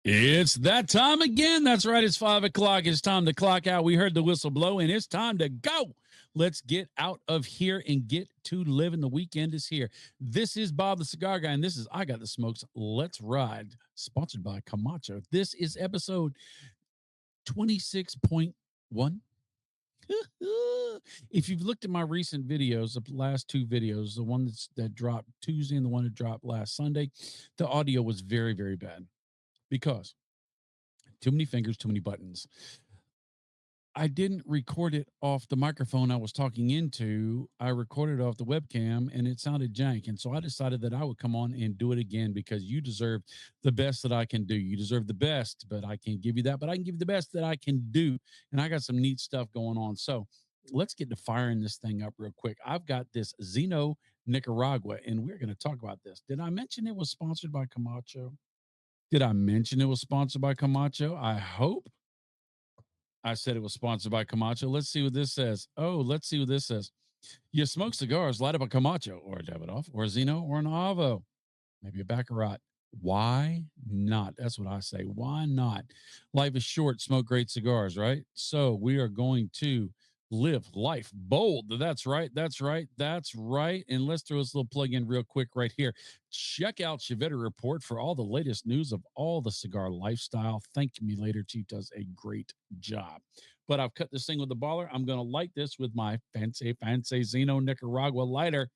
It's that time again. That's right. It's 5 o'clock. It's time to clock out. We heard the whistle blow, and it's time to go. Let's get out of here and get to living. The weekend is here. This is Bob the Cigar Guy, and this is I Got the Smokes. Let's Ride, sponsored by Camacho. This is episode 26.1. If you've looked at my recent videos, the last two videos, the one that dropped Tuesday and the one that dropped last Sunday, the audio was very, very bad. Because too many fingers, too many buttons. I didn't record it off the microphone I was talking into. I recorded it off the webcam and it sounded jank. And so I decided that I would come on and do it again because you deserve the best that I can do. You deserve the best, but I can't give you that, but I can give you the best that I can do. And I got some neat stuff going on. So let's get to firing this thing up real quick. I've got this Zeno Nicaragua, and we're going to talk about this. Did I mention it was sponsored by Camacho? Did I mention it was sponsored by Camacho? I hope I said it was sponsored by Camacho. Let's see what this says. Oh, let's see what this says. You smoke cigars, light up a Camacho or a Davidoff or a Zeno or an Avo, maybe a Baccarat. Why not? That's what I say. Why not? Life is short. Smoke great cigars, right? So we are going to live life bold. That's right. That's right. That's right. And let's throw this little plug in real quick right here. Check out Chivetta Report for all the latest news of all the cigar lifestyle. Thank me later. Chief does a great job. But I've cut this thing with the baller. I'm going to light this with my fancy Zeno Nicaragua lighter.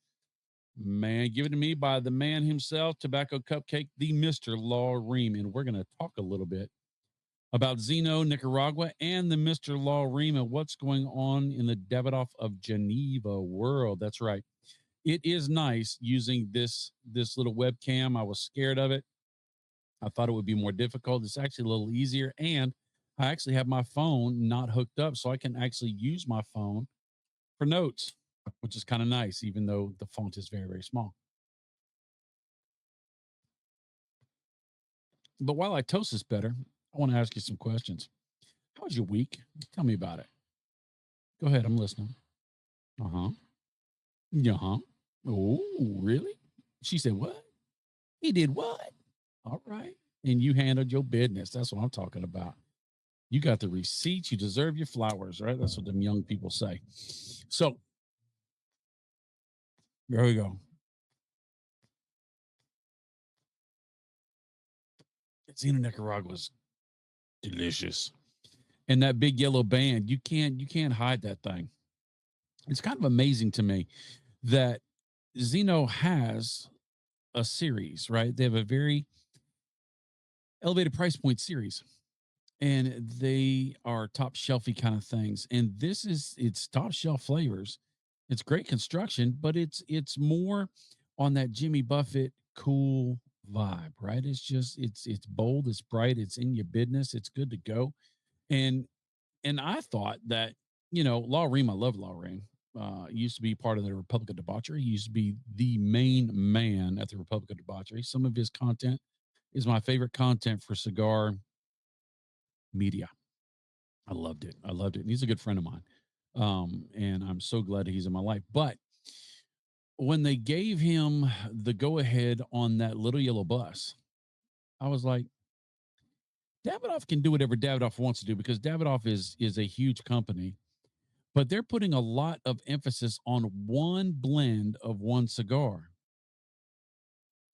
Man, given to me by the man himself, Tobacco Cupcake, the Mr. Law Ream. And we're going to talk a little bit about Zeno Nicaragua and the Mr. Law Ream and what's going on in the Davidoff of Geneva world. That's right. It is nice using this little webcam. I was scared of it. I thought it would be more difficult. It's actually a little easier. And I actually have my phone not hooked up, so I can actually use my phone for notes, which is kind of nice, even though the font is very, very small. But while I toast this better, I want to ask you some questions. How was your week? Tell me about it. Go ahead. I'm listening. Uh-huh. Uh-huh. Oh, really? She said, what? He did what? All right. And you handled your business. That's what I'm talking about. You got the receipts. You deserve your flowers, right? That's what them young people say. So there we go. Zeno Nicaragua's delicious. And that big yellow band, you can't hide that thing. It's kind of amazing to me that Zeno has a series, right? They have a very elevated price point series, and they are top shelfy kind of things. And it's top shelf flavors. It's great construction, but it's more on that Jimmy Buffett cool vibe, right? It's bold, it's bright, it's in your business, it's good to go. And I thought that, Law Ream, I love Law Ream. Used to be part of the Republic of Debauchery. He used to be the main man at the Republic of Debauchery. Some of his content is my favorite content for cigar media. I loved it. And he's a good friend of mine. And I'm so glad he's in my life. But when they gave him the go-ahead on that little yellow bus, I was like, Davidoff can do whatever Davidoff wants to do because Davidoff is a huge company. But they're putting a lot of emphasis on one blend of one cigar.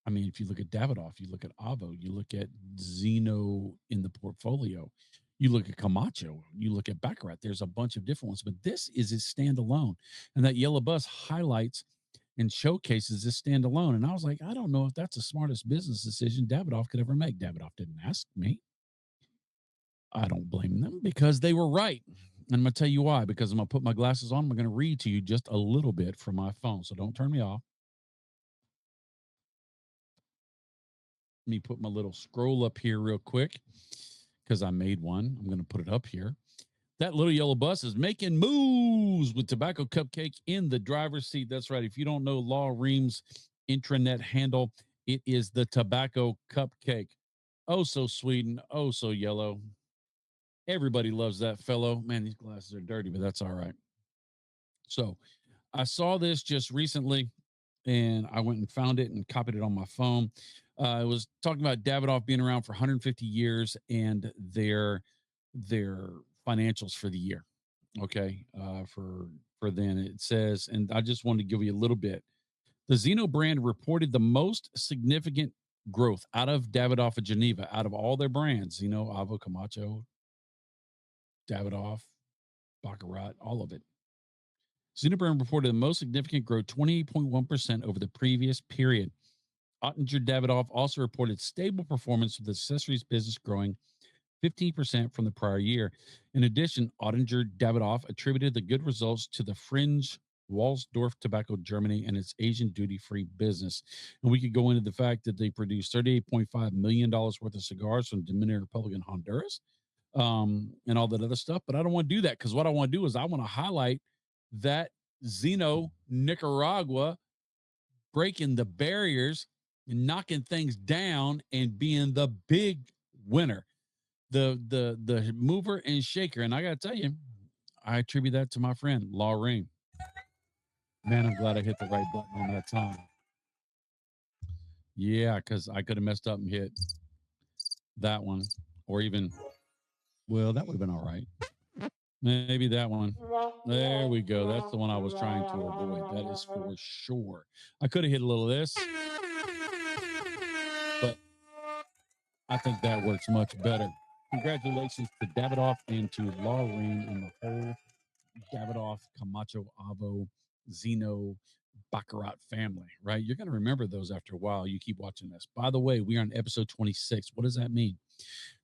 I mean, if you look at Davidoff, you look at Avo, you look at Zeno in the portfolio, you look at Camacho, you look at Baccarat, there's a bunch of different ones, but this is his standalone. And that yellow bus highlights and showcases this standalone. And I was like, I don't know if that's the smartest business decision Davidoff could ever make. Davidoff didn't ask me. I don't blame them because they were right. And I'm going to tell you why, because I'm going to put my glasses on. I'm going to read to you just a little bit from my phone. So don't turn me off. Let me put my little scroll up here real quick because I made one. I'm going to put it up here. That little yellow bus is making moves with Tobacco Cupcake in the driver's seat. That's right. If you don't know Law Ream's intranet handle, it is the Tobacco Cupcake. Oh, so sweet and oh, so yellow. Everybody loves that fellow. Man, these glasses are dirty, but that's all right. So I saw this just recently, and I went and found it and copied it on my phone. It was talking about Davidoff being around for 150 years and their financials for the year. Okay, for then it says, and I just wanted to give you a little bit. The Zeno brand reported the most significant growth out of Davidoff of Geneva, out of all their brands. Avo, Camacho, Davidoff, Baccarat, all of it. Zeno brand reported the most significant growth, 28.1% over the previous period. Ottinger Davidoff also reported stable performance with the accessories business growing 15% from the prior year. In addition, Ottinger Davidoff attributed the good results to the fringe Walsdorf Tobacco Germany and its Asian duty-free business. And we could go into the fact that they produced $38.5 million worth of cigars from Dominican Republic and Honduras, and all that other stuff. But I don't want to do that, because what I want to do is I want to highlight that Zeno, Nicaragua, breaking the barriers and knocking things down and being the big winner, the mover and shaker. And I got to tell you, I attribute that to my friend Laureen. Man, I'm glad I hit the right button on that time. Yeah, because I could have messed up and hit that one, or even, well, that would have been all right. Maybe that one. There we go. That's the one I was trying to avoid. That is for sure. I could have hit a little of this, but I think that works much better. Congratulations to Davidoff and to Laureen and the whole Davidoff, Camacho, Avo, Zeno, Baccarat family, right? You're going to remember those after a while. You keep watching this. By the way, we are on episode 26. What does that mean?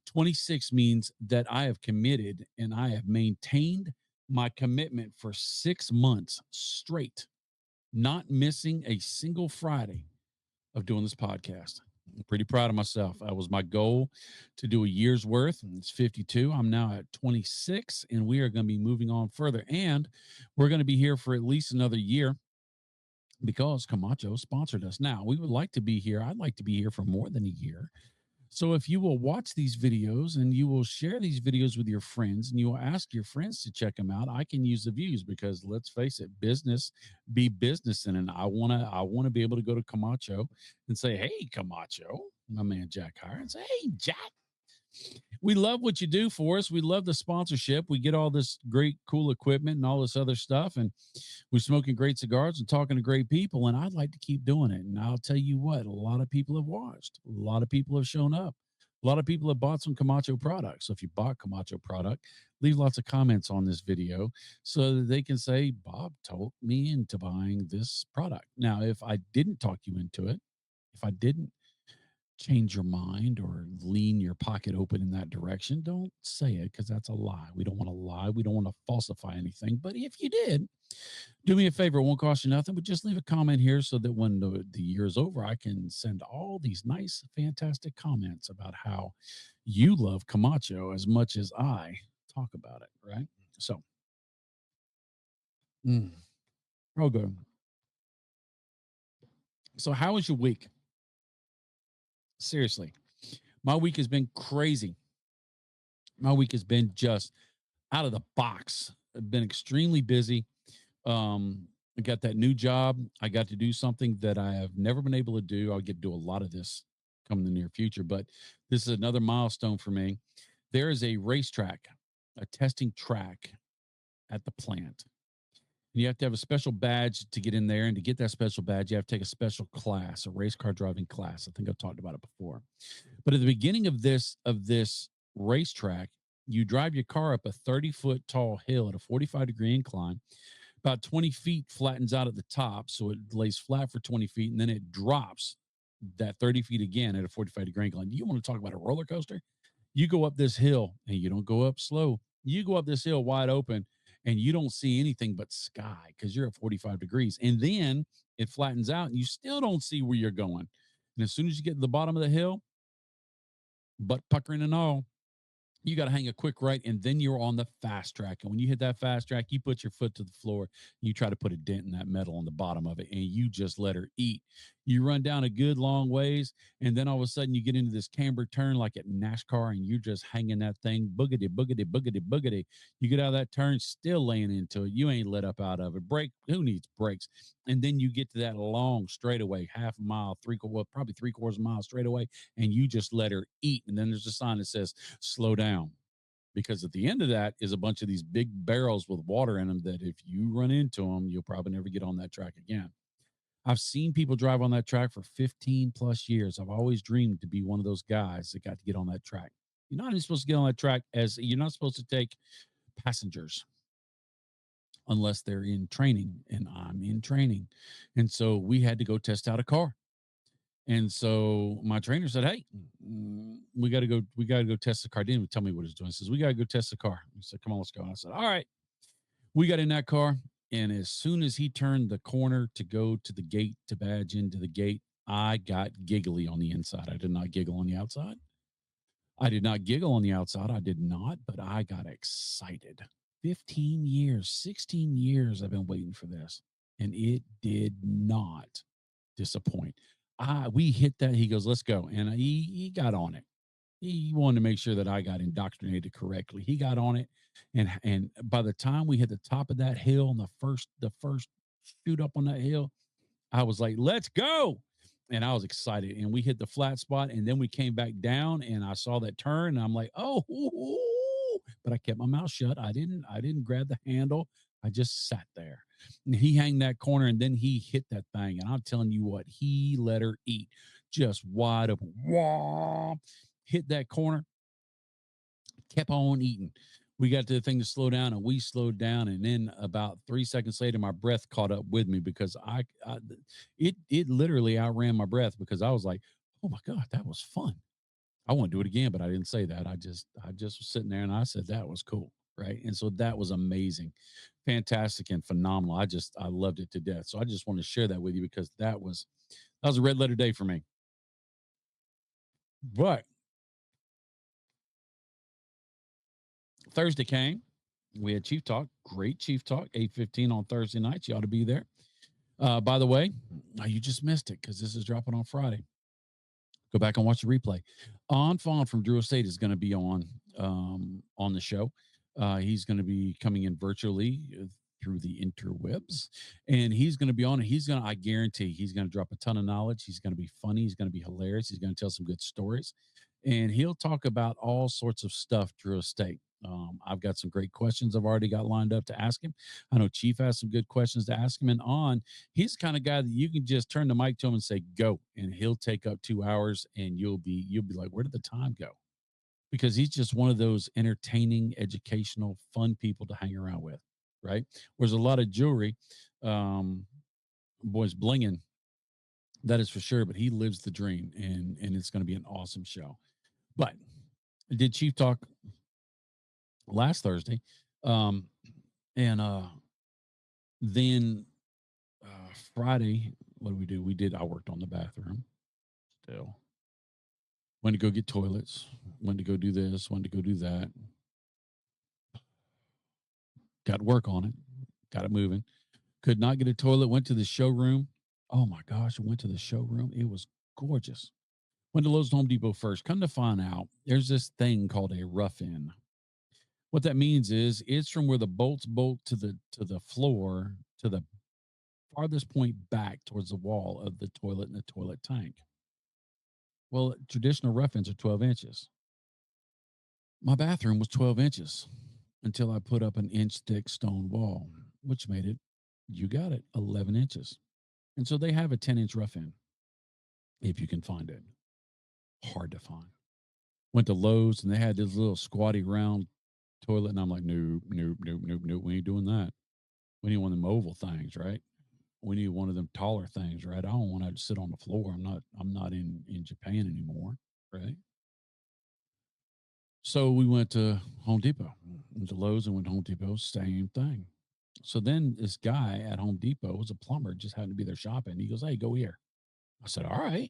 26 means that I have committed and I have maintained my commitment for 6 months straight, not missing a single Friday of doing this podcast. I'm pretty proud of myself. That was my goal, to do a year's worth. And it's 52. I'm now at 26, and we are going to be moving on further. And we're going to be here for at least another year, because Camacho sponsored us. Now, we would like to be here. I'd like to be here for more than a year. So if you will watch these videos and you will share these videos with your friends and you will ask your friends to check them out, I can use the views, because let's face it, business be business. And I want to be able to go to Camacho and say, hey, Camacho, my man Jack Hire, and say, hey, Jack, we love what you do for us. We love the sponsorship. We get all this great, cool equipment and all this other stuff. And we're smoking great cigars and talking to great people. And I'd like to keep doing it. And I'll tell you what, a lot of people have watched. A lot of people have shown up. A lot of people have bought some Camacho products. So if you bought Camacho product, leave lots of comments on this video so that they can say, Bob talked me into buying this product. Now, if I didn't talk you into it, if I didn't change your mind or lean your pocket open in that direction, don't say it, because that's a lie. We don't want to lie. We don't want to falsify anything. But if you did, do me a favor. It won't cost you nothing, but just leave a comment here so that when the year is over, I can send all these nice, fantastic comments about how you love Camacho as much as I talk about it, right? So, real good. So, how was your week? Seriously, my week has been crazy. My week has been just out of the box. I've been extremely busy. I got that new job. I got to do something that I have never been able to do. I'll get to do a lot of this coming in the near future, but this is another milestone for me. There is a racetrack, a testing track at the plant. You have to have a special badge to get in there, and to get that special badge, you have to take a special class, a race car driving class. I think I've talked about it before. But at the beginning of this racetrack, you drive your car up a 30-foot tall hill at a 45-degree incline. About 20 feet flattens out at the top, so it lays flat for 20 feet, and then it drops that 30 feet again at a 45-degree incline. You want to talk about a roller coaster? You go up this hill, and you don't go up slow. You go up this hill wide open, and you don't see anything but sky, because you're at 45 degrees. And then it flattens out, and you still don't see where you're going. And as soon as you get to the bottom of the hill, butt puckering and all, you got to hang a quick right, and then you're on the fast track. And when you hit that fast track, you put your foot to the floor, you try to put a dent in that metal on the bottom of it, and you just let her eat. You run down a good long ways, and then all of a sudden you get into this camber turn like at NASCAR, and you're just hanging that thing boogity, boogity, boogity, boogity. You get out of that turn, still laying into it. You ain't let up out of it. Brake, who needs brakes? And then you get to that long straightaway, half a mile, well, probably 3/4 mile straightaway, and you just let her eat. And then there's a sign that says, slow down. Because at the end of that is a bunch of these big barrels with water in them that if you run into them, you'll probably never get on that track again. I've seen people drive on that track for 15 plus years. I've always dreamed to be one of those guys that got to get on that track. You're not even supposed to get on that track as you're not supposed to take passengers unless they're in training, and I'm in training. And so we had to go test out a car. And so my trainer said, "Hey, we got to go. We got to go test the car." Didn't even tell me what he's doing. He says, "We got to go test the car." He said, "Come on, let's go." And I said, "All right." We got in that car, and as soon as he turned the corner to go to the gate to badge into the gate, I got giggly on the inside. I did not giggle on the outside. I did not giggle on the outside. I did not, but I got excited. 15 years, 16 years I've been waiting for this, and it did not disappoint. We hit that. He goes, "Let's go." And he got on it. He wanted to make sure that I got indoctrinated correctly. He got on it, and by the time we hit the top of that hill and the first shoot up on that hill, I was like, "Let's go!" And I was excited. And we hit the flat spot, and then we came back down, and I saw that turn, and I'm like, "Oh!" But I kept my mouth shut. I didn't grab the handle. I just sat there. And he hung that corner, and then he hit that thing. And I'm telling you what, he let her eat, just wide open. Wah! Hit that corner, kept on eating. We got to the thing to slow down, and we slowed down. And then about 3 seconds later, my breath caught up with me because it literally outran my breath because I was like, "Oh my God, that was fun." I want to do it again, but I didn't say that. I just was sitting there and I said that was cool. Right. And so that was amazing, fantastic, and phenomenal. I loved it to death. So I just want to share that with you because that was a red letter day for me. But Thursday came. We had Chief Talk, great Chief Talk, 8:15 on Thursday nights. You ought to be there. By the way, you just missed it because this is dropping on Friday. Go back and watch the replay. On Fawn from Drew Estate is going to be on the show. He's going to be coming in virtually through the interwebs, and he's going to be on it. I guarantee, he's going to drop a ton of knowledge. He's going to be funny. He's going to be hilarious. He's going to tell some good stories, and he'll talk about all sorts of stuff Drew Estate. I've got some great questions I've already got lined up to ask him. I know Chief has some good questions to ask him, and he's the kind of guy that you can just turn the mic to him and say go, and he'll take up 2 hours, and you'll be like, where did the time go? Because he's just one of those entertaining, educational, fun people to hang around with, right? Whereas a lot of jewelry, um, boys blinging, that is for sure, but he lives the dream, and it's going to be an awesome show. But I did Chief Talk last Thursday, um, and then Friday, what did we do? I worked on the bathroom still. Went to go get toilets, went to go do this, went to go do that. Got to work on it, got it moving. Could not get a toilet, went to the showroom. Oh my gosh, I went to the showroom. It was gorgeous. Went to Lowe's Home Depot first. Come to find out, there's this thing called a rough in. What that means is it's from where the bolts bolt to the floor to the farthest point back towards the wall of the toilet and the toilet tank. Well, traditional rough ends are 12 inches. My bathroom was 12 inches until I put up an inch thick stone wall, which made it, you got it, 11 inches. And so they have a 10-inch rough end if you can find it. Hard to find. Went to Lowe's and they had this little squatty round toilet. And I'm like, nope, nope, nope, nope, nope. We ain't doing that. We need one of them oval things, right? We need one of them taller things, right? I don't want to sit on the floor. I'm not in Japan anymore, right? So we went to Home Depot, went to Lowe's and went to Home Depot, same thing. So then this guy at Home Depot was a plumber, just happened to be there shopping. He goes, "Hey, go here." I said, "All right."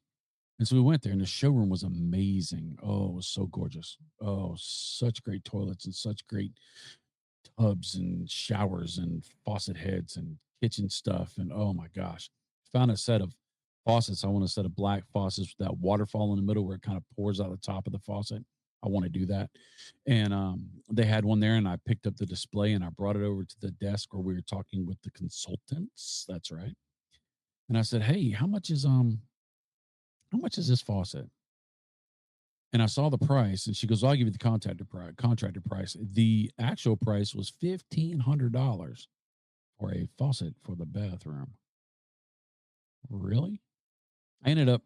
And so we went there, and the showroom was amazing. Oh, it was so gorgeous. Oh, such great toilets and such great tubs and showers and faucet heads and kitchen stuff. And oh my gosh, found a set of faucets. I want a set of black faucets with that waterfall in the middle where it kind of pours out the top of the faucet. I want to do that. And they had one there, and I picked up the display and I brought it over to the desk where we were talking with the consultants. That's right. And I said, "Hey, how much is this faucet?" And I saw the price, and she goes, "I'll give you the contractor price." The actual price was $1,500 for a faucet for the bathroom. Really? I ended up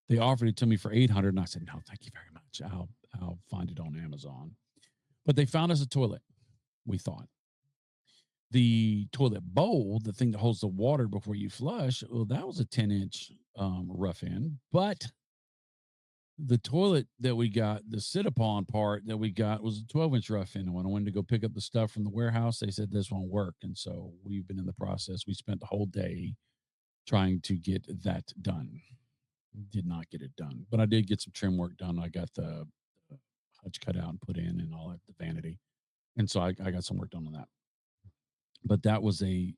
they offered it to me for 800, and I said, "No, thank you very much. I'll find it on Amazon." But they found us a toilet, we thought. The toilet bowl, the thing that holds the water before you flush, well, that was a 10-inch rough end. But the toilet that we got, the sit upon part that we got, was a 12-inch rough end. And when I went to go pick up the stuff from the warehouse, they said this won't work. And so we've been in the process. We spent the whole day trying to get that done. Did not get it done, but I did get some trim work done. I got the hutch cut out and put in and all that, the vanity. And so I got some work done on that. But that was a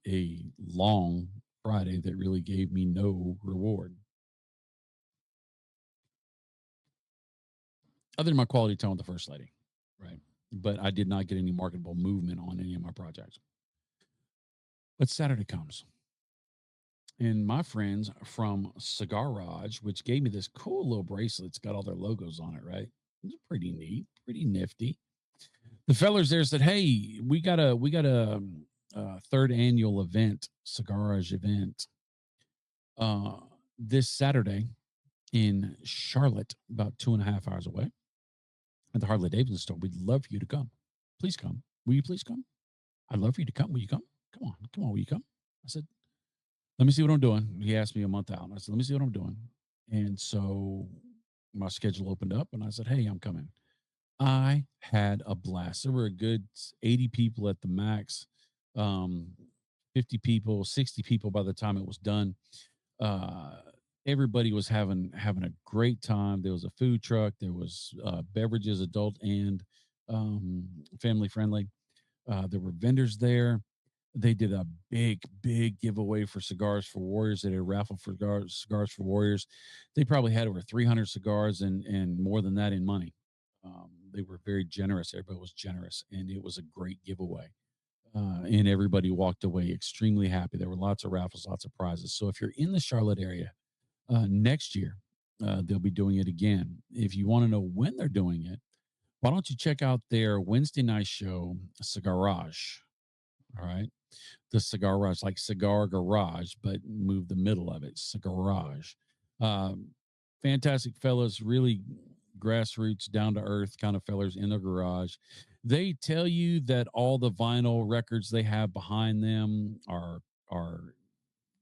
long Friday that really gave me no reward other than my quality time with the first lady, right? But I did not get any marketable movement on any of my projects. But Saturday comes, and my friends from Cigarage, which gave me this cool little bracelet, it's got all their logos on it, right? It's pretty neat, pretty nifty. The fellers there said, "Hey, we got a third annual event, Cigarage event, uh, this Saturday in Charlotte, about 2.5 hours away, at the Harley Davidson store. We'd love for you to come. Please come. Will you please come? I'd love for you to come. Will you come? Come on, will you come?" I said, "Let me see what I'm doing." He asked me a month out. I said, "Let me see what I'm doing." And so my schedule opened up, and I said, "Hey, I'm coming." I had a blast. There were a good 80 people at the max, um, 50 people, 60 people by the time it was done. Uh, Everybody was having a great time. There was a food truck. There was beverages, adult and family friendly. There were vendors there. They did a big giveaway for Cigars for Warriors. They did a raffle for cigars for Warriors. They probably had over 300 cigars and more than that in money. They were very generous. Everybody was generous, and it was a great giveaway. And everybody walked away extremely happy. There were lots of raffles, lots of prizes. So if you're in the Charlotte area next year, they'll be doing it again. If you want to know when they're doing it, why don't you check out their Wednesday night show, Cigarage? All right. The Cigar Garage, like Cigar Garage, but move the middle of it, Cigarage. Um, Fantastic fellows, really grassroots, down to earth kind of fellas in the garage. They tell you that all the vinyl records they have behind them are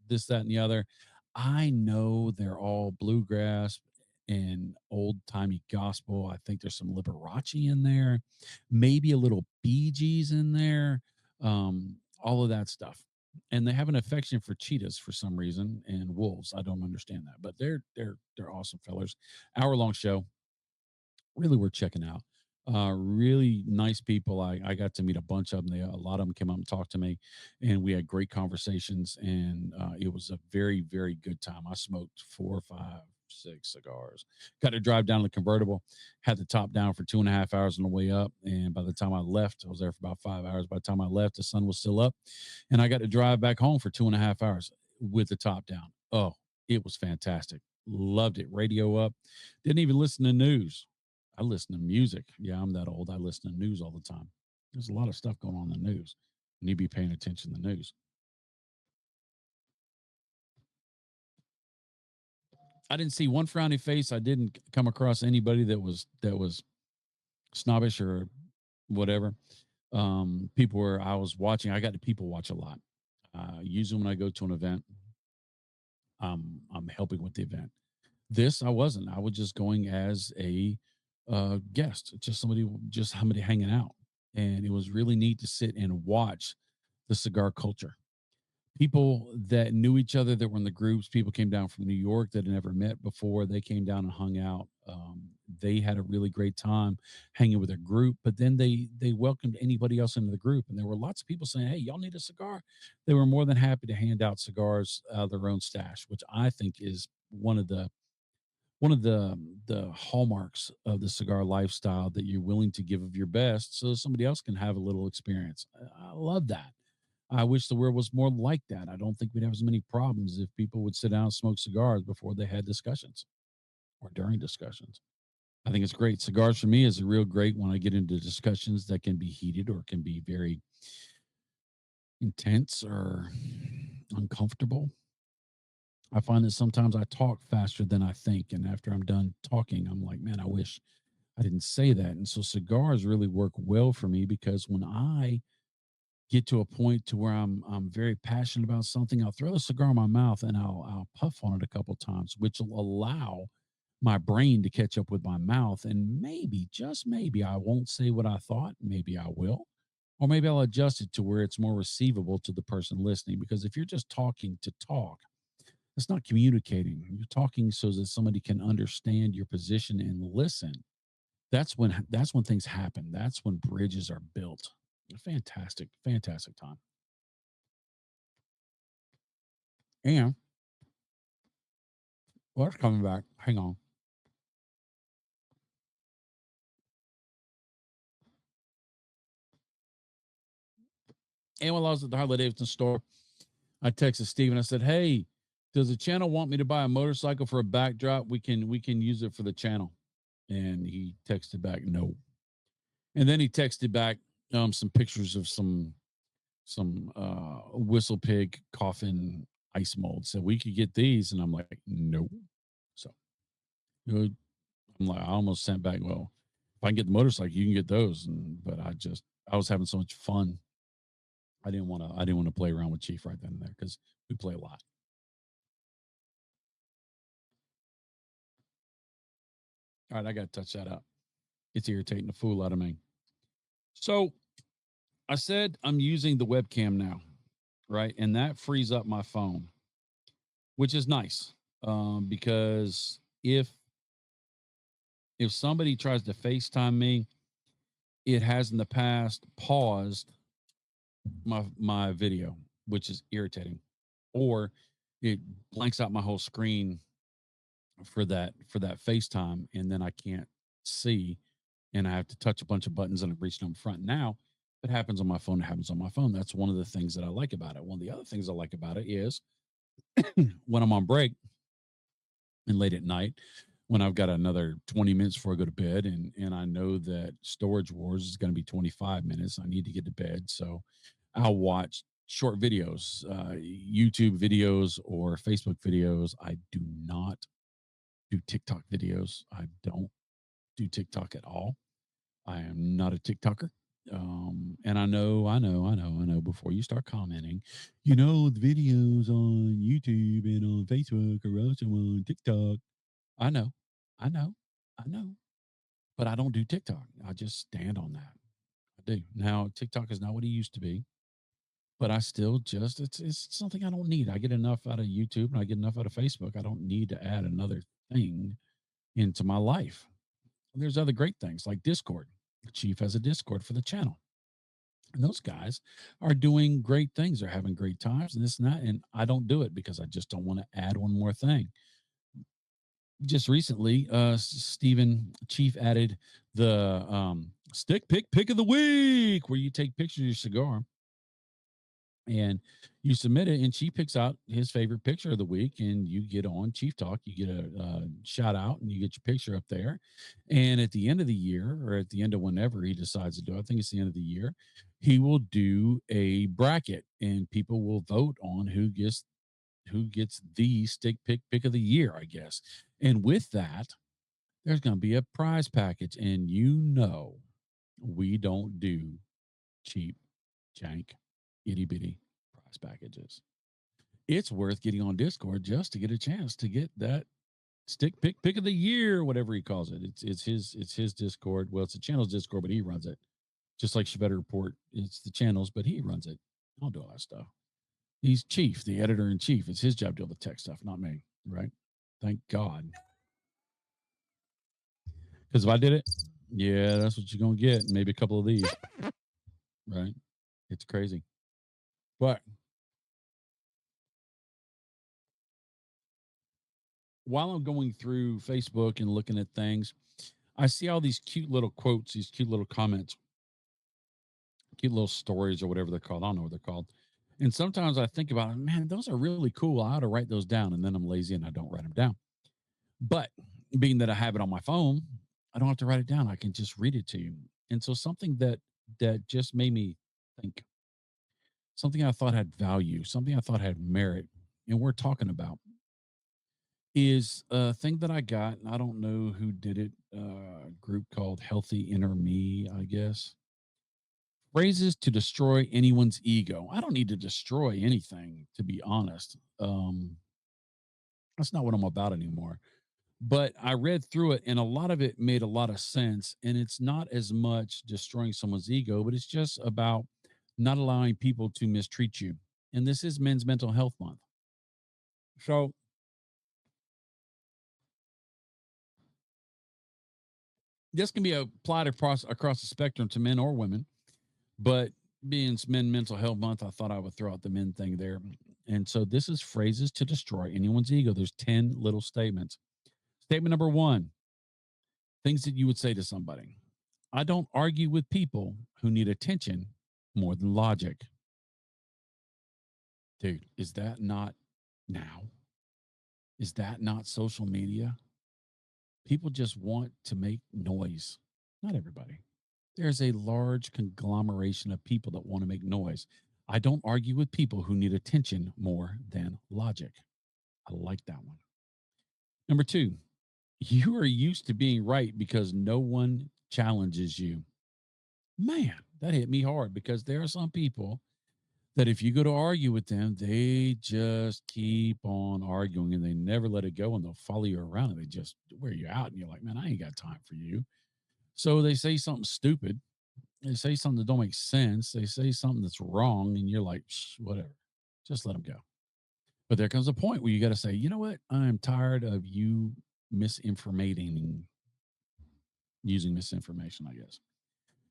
this, that, and the other. I know they're all bluegrass and old timey gospel. I think there's some Liberace in there, maybe a little Bee Gees in there, all of that stuff. And they have an affection for cheetahs for some reason and wolves. I don't understand that, but they're awesome fellers. Hour-long show, really worth checking out. Really nice people. I got to meet a bunch of them. A lot of them came up and talked to me, and we had great conversations. And it was a very good time. I smoked 4, 5, 6 cigars. Got to drive down the convertible. Had the top down for 2.5 hours on the way up, and by the time I left, I was there for about 5 hours. By the time I left, the sun was still up, and I got to drive back home for 2.5 hours with the top down. Oh, it was fantastic. Loved it. Radio up. Didn't even listen to news. I listen to music. Yeah, I'm that old. I listen to news all the time. There's a lot of stuff going on in the news. You need to be paying attention to the news. I didn't see one frowny face. I didn't come across anybody that was snobbish or whatever. People were I was watching. I got to people watch a lot. Usually when I go to an event, I'm helping with the event. This I wasn't. I was just going as a guest, just somebody hanging out, and it was really neat to sit and watch the cigar culture. People that knew each other that were in the groups. People came down from New York that had never met before. They came down and hung out. they had a really great time hanging with their group, but then they welcomed anybody else into the group, and there were lots of people saying, "Hey, y'all need a cigar?" They were more than happy to hand out cigars out of their own stash, which I think is one of the hallmarks of the cigar lifestyle, that you're willing to give of your best so somebody else can have a little experience. I love that. I wish the world was more like that. I don't think we'd have as many problems if people would sit down and smoke cigars before they had discussions or during discussions. I think it's great. Cigars for me is a real great when I get into discussions that can be heated or can be very intense or uncomfortable. I find that sometimes I talk faster than I think. And after I'm done talking, I'm like, man, I wish I didn't say that. And so cigars really work well for me, because when I get to a point to where I'm very passionate about something, I'll throw a cigar in my mouth and I'll puff on it a couple times, which will allow my brain to catch up with my mouth. And maybe, just maybe, I won't say what I thought. Maybe I will. Or maybe I'll adjust it to where it's more receivable to the person listening. Because if you're just talking to talk, it's not communicating. You're talking so that somebody can understand your position and listen. That's when things happen. That's when bridges are built. Fantastic, fantastic time. And what's coming back? Hang on. And while I was at the Harley Davidson store, I texted Steven. I said, "Hey, does the channel want me to buy a motorcycle for a backdrop? We can use it for the channel." And he texted back, "No." And then he texted back some pictures of some whistle pig coffin ice molds. So we could get these, and I'm like, "No." So I'm like, I almost sent back, "Well, if I can get the motorcycle, you can get those." But I was having so much fun. I didn't want to play around with Chief right then and there, because we play a lot. All right, I got to touch that up. It's irritating the fool out of me. So I said I'm using the webcam now, right? And that frees up my phone, which is nice, because if somebody tries to FaceTime me, it has in the past paused my video, which is irritating, or it blanks out my whole screen for that FaceTime, and then I can't see, and I have to touch a bunch of buttons and I'm reaching up front. Now, if it happens on my phone, it happens on my phone. That's one of the things that I like about it. One of the other things I like about it is when I'm on break and late at night, when I've got another 20 minutes before I go to bed, and I know that Storage Wars is going to be 25 minutes, I need to get to bed. So I'll watch short videos, YouTube videos or Facebook videos. I do not do TikTok videos. I don't do TikTok at all. I am not a TikToker. And I know before you start commenting, the videos on YouTube and on Facebook are also on TikTok. I know, I know, I know, but I don't do TikTok. I just stand on that. I do. Now, TikTok is not what it used to be, but I still just, it's something I don't need. I get enough out of YouTube and I get enough out of Facebook. I don't need to add another thing into my life. There's other great things like Discord. The Chief has a Discord for the channel. And those guys are doing great things. They're having great times and this and that. And I don't do it because I just don't want to add one more thing. Just recently, Stephen Chief added the stick pick of the week, where you take pictures of your cigar and you submit it, and Chief picks out his favorite picture of the week, and you get on Chief Talk. You get a shout out, and you get your picture up there. And at the end of the year, or at the end of whenever he decides to do, I think it's the end of the year, he will do a bracket, and people will vote on who gets the stick pick of the year, I guess. And with that, there's going to be a prize package, and we don't do cheap, jank, itty bitty prize packages. It's worth getting on Discord just to get a chance to get that stick pick of the year, whatever he calls it. It's his Discord. Well, it's the channel's Discord, but he runs it. Just like Shvedder Report, it's the channels, but he runs it. I'll do all that stuff. He's chief, the editor in chief. It's his job to do all the tech stuff, not me. Right? Thank God. Because if I did it, yeah, that's what you're gonna get. Maybe a couple of these, right? It's crazy. But while I'm going through Facebook and looking at things, I see all these cute little quotes, these cute little comments, cute little stories or whatever they're called. I don't know what they're called. And sometimes I think about it, man, those are really cool. I ought to write those down. And then I'm lazy and I don't write them down. But being that I have it on my phone, I don't have to write it down. I can just read it to you. And so something that just made me think, something I thought had value, something I thought had merit, and we're talking about is a thing that I got. And I don't know who did it. A group called Healthy Inner Me, I guess. Phrases to destroy anyone's ego. I don't need to destroy anything, to be honest. That's not what I'm about anymore. But I read through it and a lot of it made a lot of sense. And it's not as much destroying someone's ego, but it's just about not allowing people to mistreat you. And this is Men's Mental Health Month. So this can be applied across the spectrum to men or women. But being it's Men Mental Health Month, I thought I would throw out the men thing there. And so this is phrases to destroy anyone's ego. There's 10 little statements. Statement number one, things that you would say to somebody. I don't argue with people who need attention more than logic. Dude, is that not now? Is that not social media? People just want to make noise. Not everybody. There's a large conglomeration of people that want to make noise. I don't argue with people who need attention more than logic. I like that one. Number two, you are used to being right because no one challenges you. Man, that hit me hard because there are some people that if you go to argue with them, they just keep on arguing and they never let it go and they'll follow you around and they just wear you out. And you're like, man, I ain't got time for you. So they say something stupid. They say something that don't make sense. They say something that's wrong. And you're like, whatever, just let them go. But there comes a point where you got to say, you know what? I'm tired of you misinformating, using misinformation, I guess.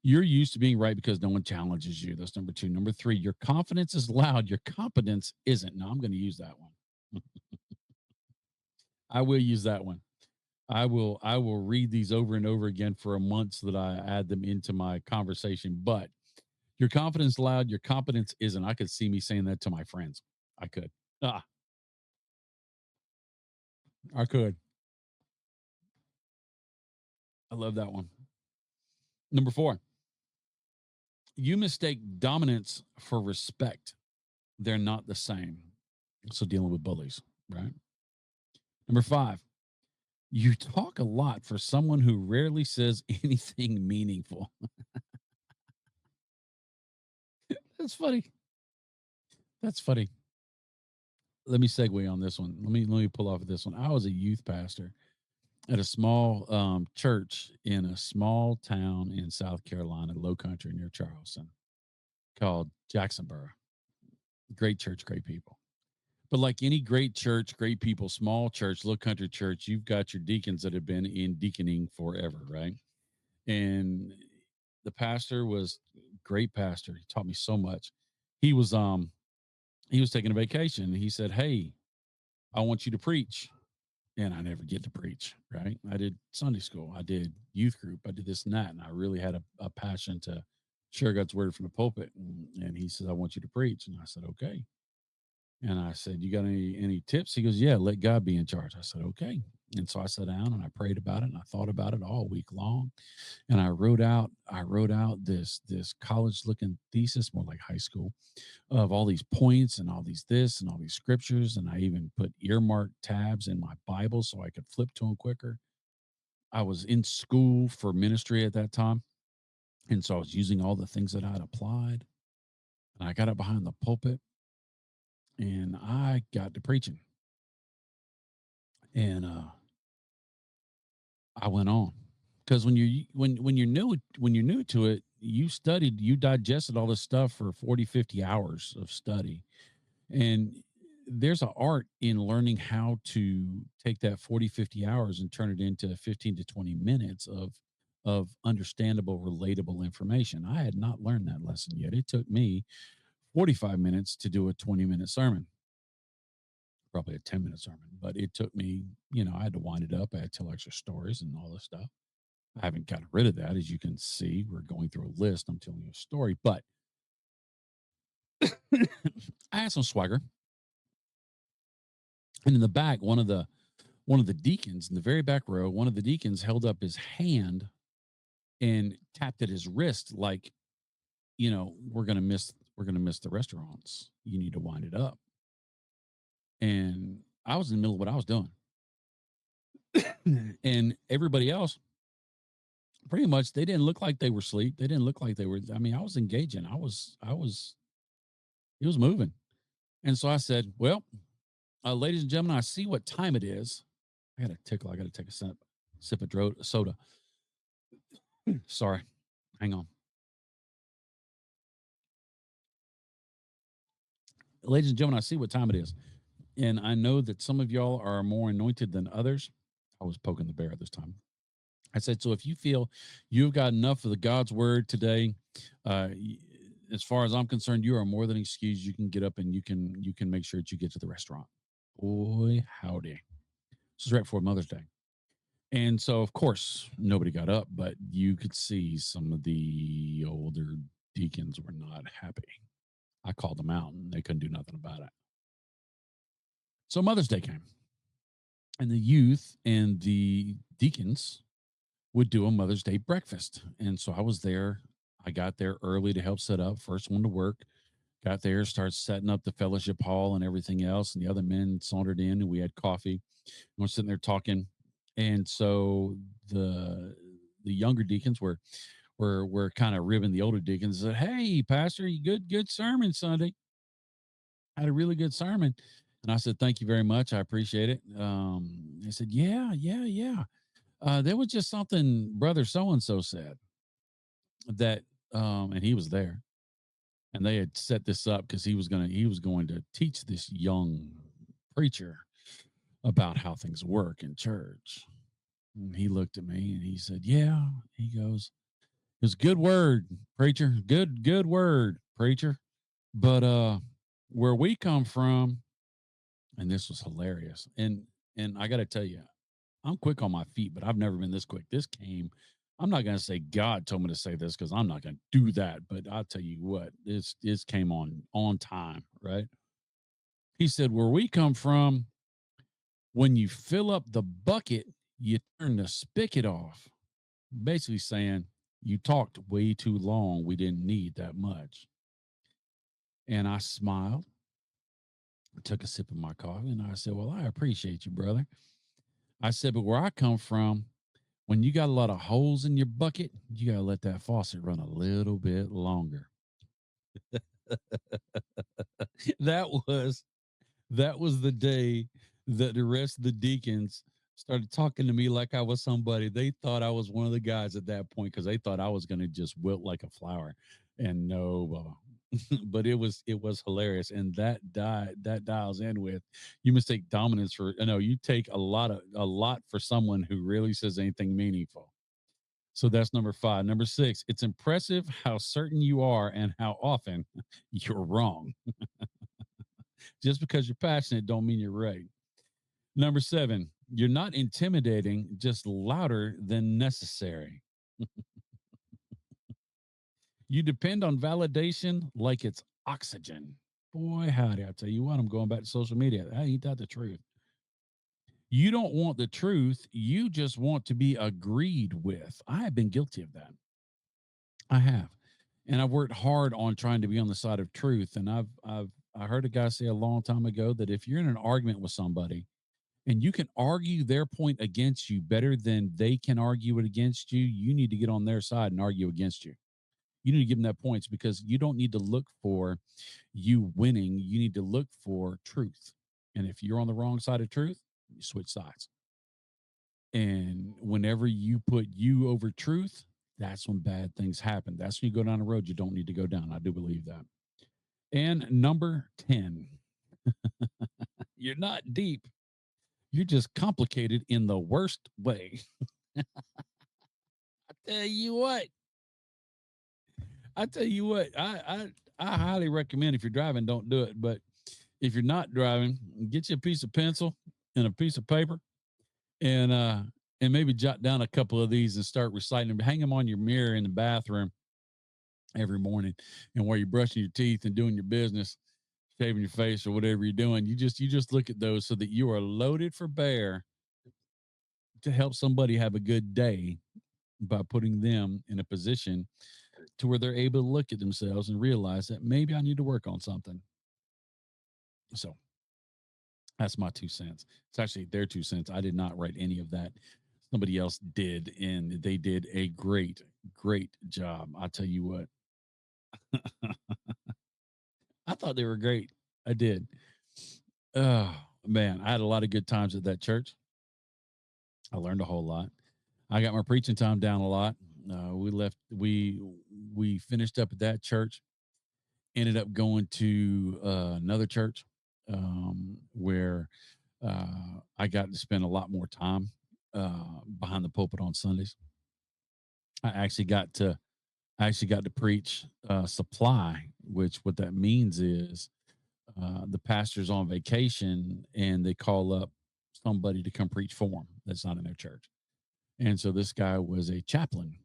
You're used to being right because no one challenges you. That's number two. Number three, your confidence is loud. Your competence isn't. Now I'm going to use that one. I will use that one. I will read these over and over again for a month so that I add them into my conversation. But your confidence loud, your competence isn't. I could see me saying that to my friends. I could. Ah, I could. I love that one. Number four, you mistake dominance for respect. They're not the same. So dealing with bullies, right? Number five, you talk a lot for someone who rarely says anything meaningful. That's funny. That's funny. Let me segue on this one. Let me pull off of this one. I was a youth pastor at a small church in a small town in South Carolina, low country near Charleston, called Jacksonboro. Great church, great people. But like any great church, great people, small church, low country church, you've got your deacons that have been in deaconing forever, right? And the pastor was great pastor. He taught me so much. He was he was taking a vacation. He said, "Hey, I want you to preach." And I never get to preach, right? I did Sunday school, I did youth group, I did this and that, and I really had a passion to share God's word from the pulpit. And he says, "I want you to preach," and I said, "Okay." And I said, "You got any tips?" He goes, "Yeah, let God be in charge." I said, "Okay." And so I sat down and I prayed about it and I thought about it all week long. And I wrote out this college looking thesis, more like high school, of all these points and all these this and all these scriptures. And I even put earmark tabs in my Bible so I could flip to them quicker. I was in school for ministry at that time. And so I was using all the things that I'd applied. And I got up behind the pulpit and I got to preaching. And I went on. Because when you're new to it, you digested all this stuff for 40, 50 hours of study. And there's an art in learning how to take that 40, 50 hours and turn it into 15 to 20 minutes of understandable, relatable information. I had not learned that lesson yet. It took me 45 minutes to do a 20-minute sermon, probably a 10-minute sermon, but it took me, I had to wind it up. I had to tell extra stories and all this stuff. I haven't gotten rid of that. As you can see, we're going through a list. I'm telling you a story, but I had some swagger. And in the back, one of the deacons in the very back row, one of the deacons held up his hand and tapped at his wrist like, we're gonna miss the restaurants. You need to wind it up. And I was in the middle of what I was doing. And everybody else, pretty much, they didn't look like they were asleep. They didn't look like they were. I mean, I was engaging. It was moving. And so I said, well, ladies and gentlemen, I see what time it is. I got a tickle. I got to take a sip of soda. Sorry. Hang on. Ladies and gentlemen, I see what time it is. And I know that some of y'all are more anointed than others. I was poking the bear this time. I said, so if you feel you've got enough of the God's word today, as far as I'm concerned, you are more than excused. You can get up and you can make sure that you get to the restaurant. Boy, howdy. This is right before Mother's Day. And so, of course, nobody got up, but you could see some of the older deacons were not happy. I called them out and they couldn't do nothing about it. So Mother's Day came, and the youth and the deacons would do a Mother's Day breakfast. And so I was there. I got there early to help set up, first one to work. Got there, started setting up the fellowship hall and everything else. And the other men sauntered in and we had coffee. And we're sitting there talking. And so the younger deacons were kind of ribbing the older deacons and said, hey, Pastor, you good sermon Sunday. I had a really good sermon. And I said, thank you very much. I appreciate it. They said, yeah. There was just something brother so-and-so said that, and he was there, and they had set this up because he was going to teach this young preacher about how things work in church. And he looked at me and he said, yeah, he goes, it was a good word, preacher. Good word, preacher. But where we come from, and this was hilarious. And I got to tell you, I'm quick on my feet, but I've never been this quick. I'm not going to say God told me to say this because I'm not going to do that. But I'll tell you what, this came on time, right? He said, where we come from, when you fill up the bucket, you turn the spigot off. Basically saying, you talked way too long. We didn't need that much. And I smiled, took a sip of my coffee, and I said, well, I appreciate you, brother. I said, but where I come from, when you got a lot of holes in your bucket, you got to let that faucet run a little bit longer. that was the day that the rest of the deacons started talking to me like I was somebody. They thought I was one of the guys at that point because they thought I was going to just wilt like a flower. And no, but it was hilarious. And that dials in with, you mistake dominance for, you take a lot for someone who really says anything meaningful. So that's number 5. Number 6, it's impressive how certain you are and how often you're wrong. Just because you're passionate don't mean you're right. Number 7, you're not intimidating, just louder than necessary. You depend on validation like it's oxygen. Boy, howdy, I tell you what, I'm going back to social media. Ain't that the truth? You don't want the truth. You just want to be agreed with. I have been guilty of that. I have. And I've worked hard on trying to be on the side of truth. And I heard a guy say a long time ago that if you're in an argument with somebody and you can argue their point against you better than they can argue it against you, you need to get on their side and argue against you. You need to give them that points because you don't need to look for you winning. You need to look for truth. And if you're on the wrong side of truth, you switch sides. And whenever you put you over truth, that's when bad things happen. That's when you go down a road you don't need to go down. I do believe that. And number 10, You're not deep. You're just complicated in the worst way. Tell you what, I tell you what, I highly recommend if you're driving, don't do it. But if you're not driving, get you a piece of pencil and a piece of paper and maybe jot down a couple of these and start reciting them. Hang them on your mirror in the bathroom every morning, and while you're brushing your teeth and doing your business, shaving your face or whatever you're doing, you just look at those so that you are loaded for bear to help somebody have a good day by putting them in a position to where they're able to look at themselves and realize that maybe I need to work on something. So that's my 2 cents. It's actually their 2 cents. I did not write any of that. Somebody else did, and they did a great, great job. I tell you what, I thought they were great. I did. Oh man, I had a lot of good times at that church. I learned a whole lot. I got my preaching time down a lot. We left. We finished up at that church. Ended up going to another church where I got to spend a lot more time behind the pulpit on Sundays. I actually got to preach supply, which what that means is the pastor's on vacation and they call up somebody to come preach for them that's not in their church. And so this guy was a chaplain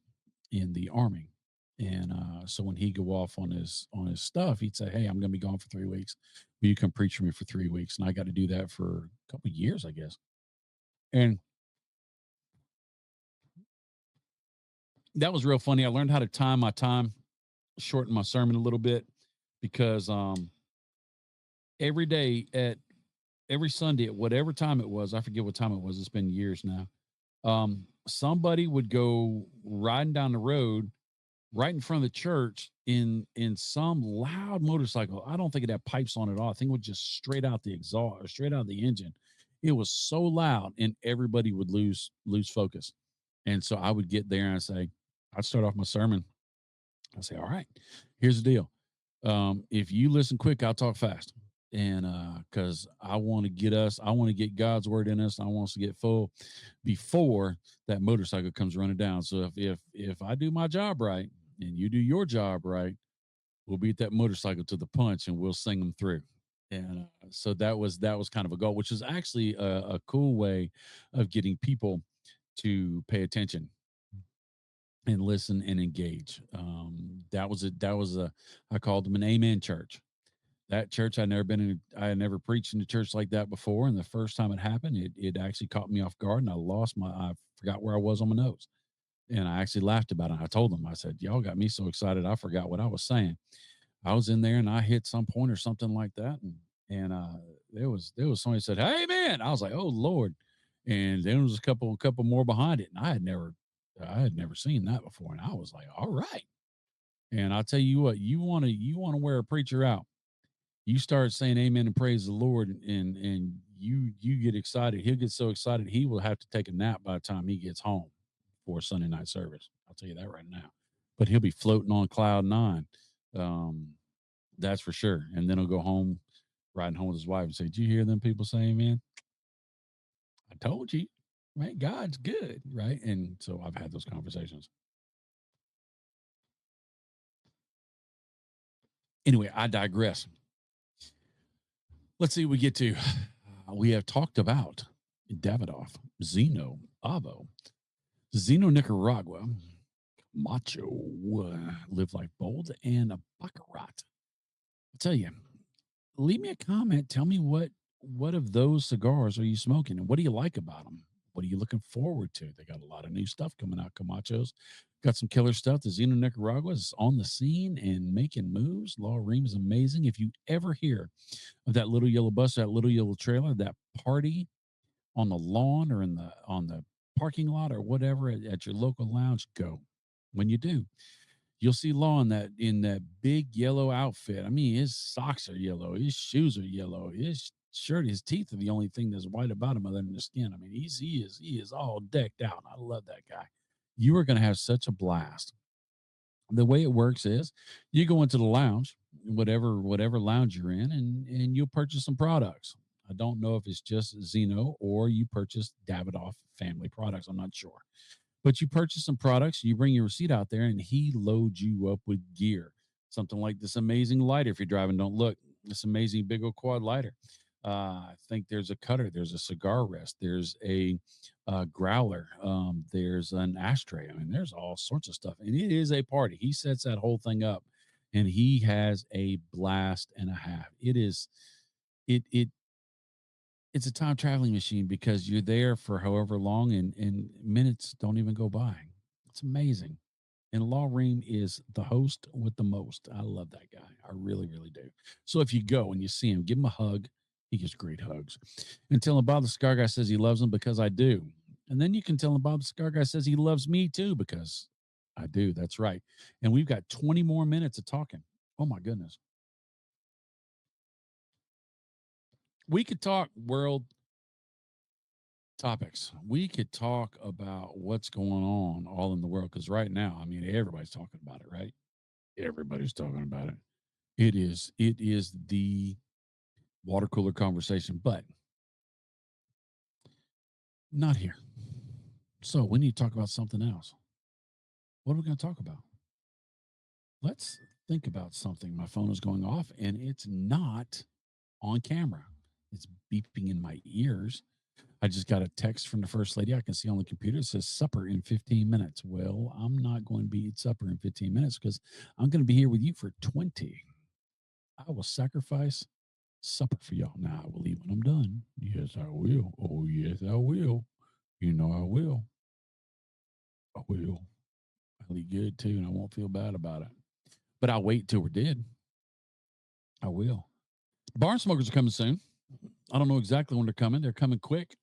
in the army. And so when he go off on his stuff, he'd say, "Hey, I'm going to be gone for 3 weeks. Will you come preach for me for 3 weeks?" And I got to do that for a couple of years, I guess. And that was real funny. I learned how to time my time, shorten my sermon a little bit, because every day at every Sunday at whatever time it was, I forget what time it was. It's been years now. Somebody would go riding down the road right in front of the church in some loud motorcycle. I don't think it had pipes on it at all. I think it was just straight out the exhaust or straight out of the engine. It was so loud, and everybody would lose focus. And so I would get there and I'd start off my sermon. I say, "All right, here's the deal. If you listen quick, I'll talk fast." And because I want to get God's word in us. I want us to get full before that motorcycle comes running down. So if I do my job right and you do your job right, we'll beat that motorcycle to the punch and we'll sing them through. And so that was kind of a goal, which is actually a cool way of getting people to pay attention and listen and engage. That was a I called them an amen church. That church I had never preached in a church like that before, and the first time it happened, it actually caught me off guard, and I forgot where I was on my notes, and I actually laughed about it. I told them, I said, "Y'all got me so excited, I forgot what I was saying." I was in there and I hit some point or something like that, and there was somebody said, "Hey man," I was like, "Oh Lord," and then there was a couple more behind it, and I had never seen that before, and I was like, "All right." And I'll tell you what, you want to wear a preacher out. You start saying amen and praise the Lord, and you get excited. He'll get so excited he will have to take a nap by the time he gets home for Sunday night service. I'll tell you that right now. But he'll be floating on cloud nine. Um, that's for sure. And then he'll go home, riding home with his wife and say, "Did you hear them people say amen? I told you, right? God's good, right?" And so I've had those conversations. Anyway, I digress. Let's see what we get to. We have talked about Davidoff, Zeno, Avo, Zeno Nicaragua, Macho, Live Life Bold, and a Baccarat. I tell you, leave me a comment. Tell me what of those cigars are you smoking, and what do you like about them? What are you looking forward to? They got a lot of new stuff coming out. Camachos got some killer stuff. The Zeno Nicaragua is on the scene and making moves. Law Ream is amazing. If you ever hear of that little yellow bus, that little yellow trailer, that party on the lawn or in the on the parking lot or whatever at your local lounge, go. When you do, you'll see Law in that big yellow outfit. I mean, his socks are yellow, his shoes are yellow, his shirt, his teeth are the only thing that's white about him other than the skin. I mean, he is all decked out. I love that guy. You are going to have such a blast The way it works is you go into the lounge, whatever lounge you're in, and you'll purchase some products. I don't know if it's just Zeno or you purchase Davidoff family products. I'm not sure. But you purchase some products, you bring your receipt out there, and he loads you up with gear. Something like this amazing lighter. If you're driving, don't look. This amazing big old quad lighter. I think there's a cutter, there's a cigar rest, there's a growler, there's an ashtray. I mean, there's all sorts of stuff, and it is a party. He sets that whole thing up, and he has a blast and a half. It is, it it's a time traveling machine because you're there for however long and minutes don't even go by. It's amazing. And Law Ream is the host with the most. I love that guy. I really, really do. So if you go and you see him, give him a hug. He gives great hugs. And tell him Bob the Cigar Guy says he loves him because I do. And then you can tell him Bob the Cigar Guy says he loves me too because I do. That's right. And we've got 20 more minutes of talking. Oh my goodness. We could talk world topics. We could talk about what's going on all in the world because right now, I mean, everybody's talking about it, right? Everybody's talking about it. It is the water cooler conversation, but not here. So we need to talk about something else. What are we going to talk about? Let's think about something. My phone is going off and it's not on camera. It's beeping in my ears. I just got a text from the first lady I can see on the computer. It says supper in 15 minutes. Well, I'm not going to be at supper in 15 minutes because I'm going to be here with you for 20. I will sacrifice supper for y'all. Now I will eat when I'm done. Yes, I will. Oh, yes, I will. You know I will. I will. I'll eat good too, and I won't feel bad about it. But I'll wait till we're dead. I will. Barn smokers are coming soon. I don't know exactly when they're coming. They're coming quick,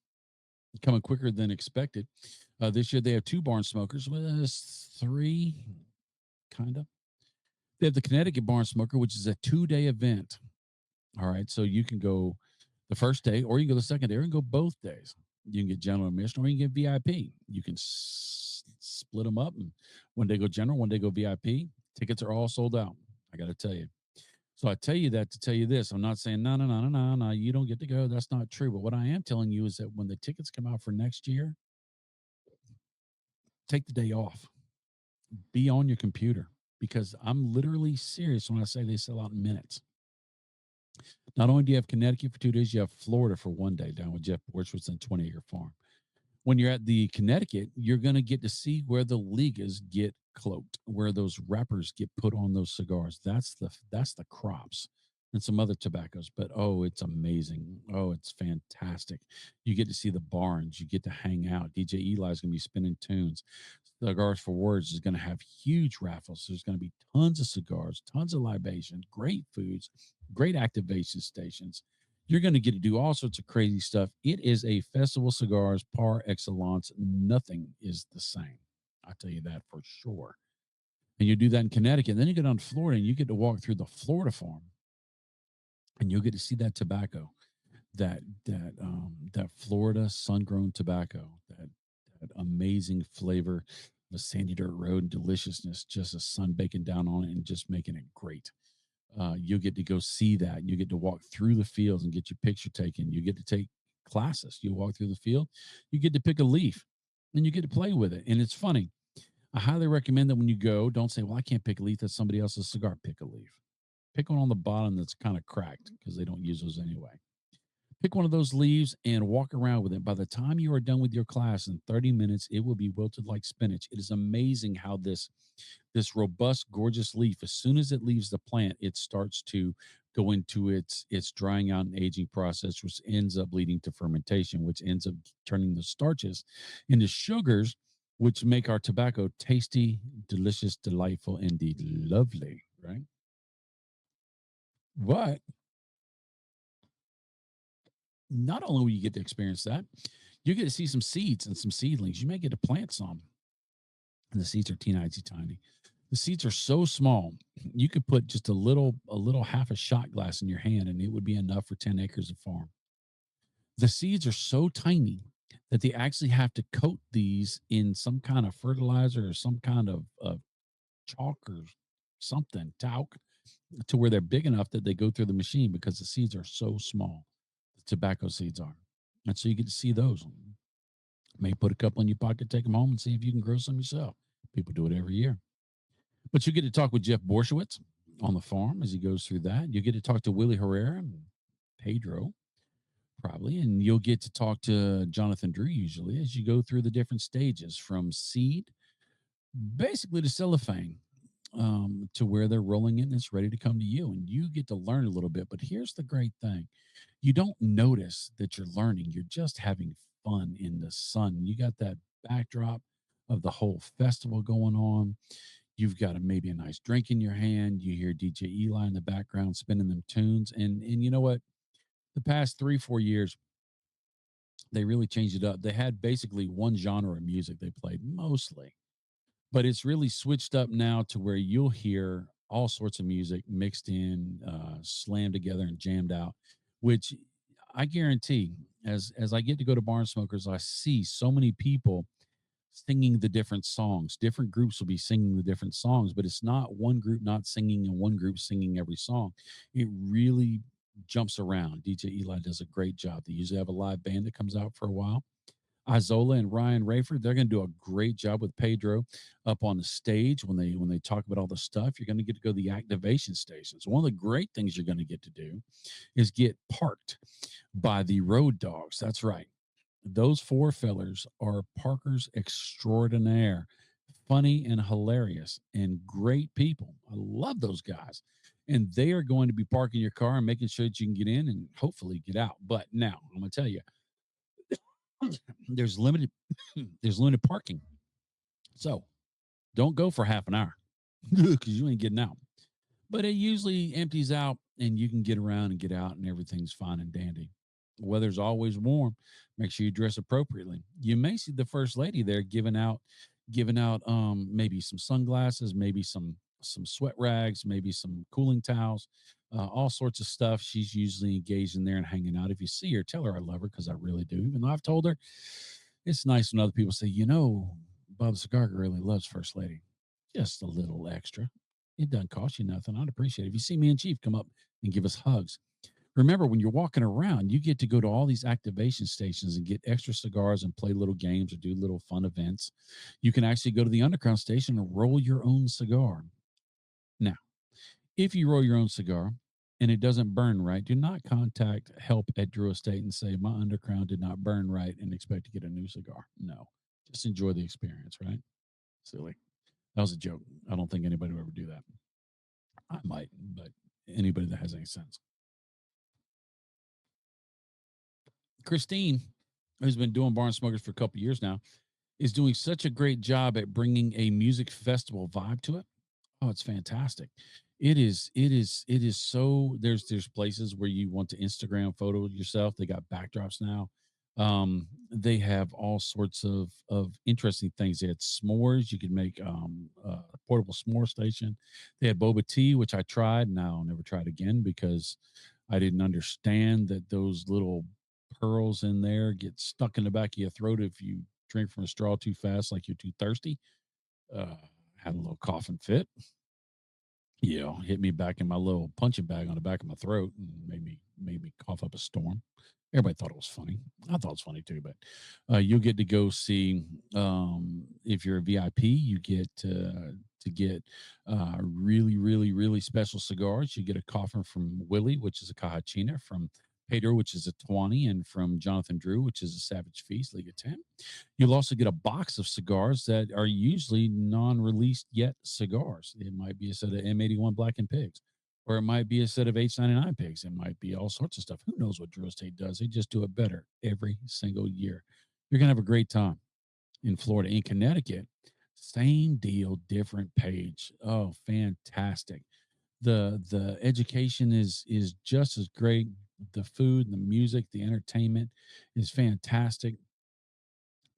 coming quicker than expected. This year they have two barn smokers. Well, there's three, kind of. They have the Connecticut Barn Smoker, which is a 2-day event. All right. So you can go the first day or you can go the second day or you can go both days. You can get general admission or you can get VIP. You can split them up and one day go general, one day go VIP. Tickets are all sold out. I got to tell you. So I tell you that to tell you this. I'm not saying, no, you don't get to go. That's not true. But what I am telling you is that when the tickets come out for next year, take the day off. Be on your computer because I'm literally serious when I say they sell out in minutes. Not only do you have Connecticut for 2 days, you have Florida for 1 day down with Jeff Borchwitz and 20-acre farm. When you're at the Connecticut, you're going to get to see where the ligas get cloaked, where those wrappers get put on those cigars. That's the crops and some other tobaccos. But oh, it's amazing. Oh, it's fantastic. You get to see the barns. You get to hang out. DJ Eli's going to be spinning tunes. Cigars for Words is going to have huge raffles. There's going to be tons of cigars, tons of libations, great foods, great activation stations. You're going to get to do all sorts of crazy stuff. It is a festival of cigars par excellence. Nothing is the same. I'll tell you that for sure. And you do that in Connecticut. Then you get down to Florida and you get to walk through the Florida farm and you'll get to see that tobacco, that Florida sun-grown tobacco, that amazing flavor, the sandy dirt road and deliciousness, just a sun baking down on it and just making it great. You'll get to go see that. You get to walk through the fields and get your picture taken. You get to take classes. You walk through the field. You get to pick a leaf and you get to play with it. And it's funny. I highly recommend that when you go, don't say, well, I can't pick a leaf. That's somebody else's cigar. Pick a leaf. Pick one on the bottom that's kind of cracked because they don't use those anyway. Pick one of those leaves and walk around with it. By the time you are done with your class in 30 minutes, it will be wilted like spinach. It is amazing how this robust, gorgeous leaf, as soon as it leaves the plant, it starts to go into its drying out and aging process, which ends up leading to fermentation, which ends up turning the starches into sugars, which make our tobacco tasty, delicious, delightful, indeed lovely, right? But not only will you get to experience that, you get to see some seeds and some seedlings. You may get to plant some. And the seeds are teeny tiny. The seeds are so small, you could put just a little half a shot glass in your hand, and it would be enough for 10 acres of farm. The seeds are so tiny that they actually have to coat these in some kind of fertilizer or some kind of chalk or something, talc, to where they're big enough that they go through the machine because the seeds are so small. The tobacco seeds are. And so you get to see those. Maybe put a couple in your pocket, take them home, and see if you can grow some yourself. People do it every year. But you get to talk with Jeff Borshowitz on the farm as he goes through that. You get to talk to Willie Herrera and Pedro, probably, and you'll get to talk to Jonathan Drew usually as you go through the different stages from seed, basically to cellophane, to where they're rolling it and it's ready to come to you. And you get to learn a little bit. But here's the great thing: you don't notice that you're learning, you're just having fun in the sun. You got that backdrop of the whole festival going on. You've got maybe a nice drink in your hand. You hear DJ Eli in the background spinning them tunes. And you know what? The past 3-4 years, they really changed it up. They had basically one genre of music they played mostly, but it's really switched up now to where you'll hear all sorts of music mixed in, slammed together and jammed out, which I guarantee as I get to go to Barn Smokers, I see so many people singing the different songs. Different groups will be singing the different songs, but it's not one group not singing and one group singing every song. It really jumps around. DJ Eli does a great job. They usually have a live band that comes out for a while. Isola and Ryan Rayford, they're going to do a great job with Pedro up on the stage when they talk about all the stuff. You're going to get to go to the activation stations. One of the great things you're going to get to do is get parked by the road dogs. That's right. Those four fellers are parkers extraordinaire, funny and hilarious and great people. I love those guys. And they are going to be parking your car and making sure that you can get in and hopefully get out. But now I'm going to tell you, there's limited there's limited parking. So don't go for half an hour because you ain't getting out. But it usually empties out and you can get around and get out and everything's fine and dandy. The weather's always warm. Make sure you dress appropriately. You may see the first lady there giving out maybe some sunglasses, maybe some sweat rags, maybe some cooling towels, all sorts of stuff. She's usually engaged in there and hanging out. If you see her, tell her I love her because I really do. Even though I've told her, it's nice when other people say, Bob the Cigar really loves First Lady. Just a little extra. It doesn't cost you nothing. I'd appreciate it. If you see me and Chief, come up and give us hugs. Remember, when you're walking around, you get to go to all these activation stations and get extra cigars and play little games or do little fun events. You can actually go to the underground station and roll your own cigar. Now, if you roll your own cigar and it doesn't burn right, do not contact help at Drew Estate and say, my underground did not burn right and expect to get a new cigar. No, just enjoy the experience, right? Silly. That was a joke. I don't think anybody would ever do that. I might, but anybody that has any sense. Christine, who's been doing Barn Smokers for a couple years now, is doing such a great job at bringing a music festival vibe to it. Oh, it's fantastic. It is so there's places where you want to Instagram photo yourself. They got backdrops now. They have all sorts of interesting things. They had s'mores. You could make a portable s'more station. They had boba tea, which I tried. Now I'll never try it again because I didn't understand that those little pearls in there get stuck in the back of your throat if you drink from a straw too fast, like you're too thirsty. Had a little coughing fit. Hit me back in my little punching bag on the back of my throat and made me cough up a storm. Everybody thought it was funny. I thought it was funny too, but you'll get to go see, if you're a VIP, you get to get really, really, really special cigars. You get a coffin from Willie, which is a Cahachina, from Pedro, which is a Tawani, and from Jonathan Drew, which is a Savage Feast, League of 10. You'll also get a box of cigars that are usually non-released yet cigars. It might be a set of M81 Black and Pigs, or it might be a set of H99 Pigs. It might be all sorts of stuff. Who knows what Drew Estate does? They just do it better every single year. You're going to have a great time in Florida. In Connecticut, same deal, different page. Oh, fantastic. The education is just as great. The food, the music, the entertainment is fantastic.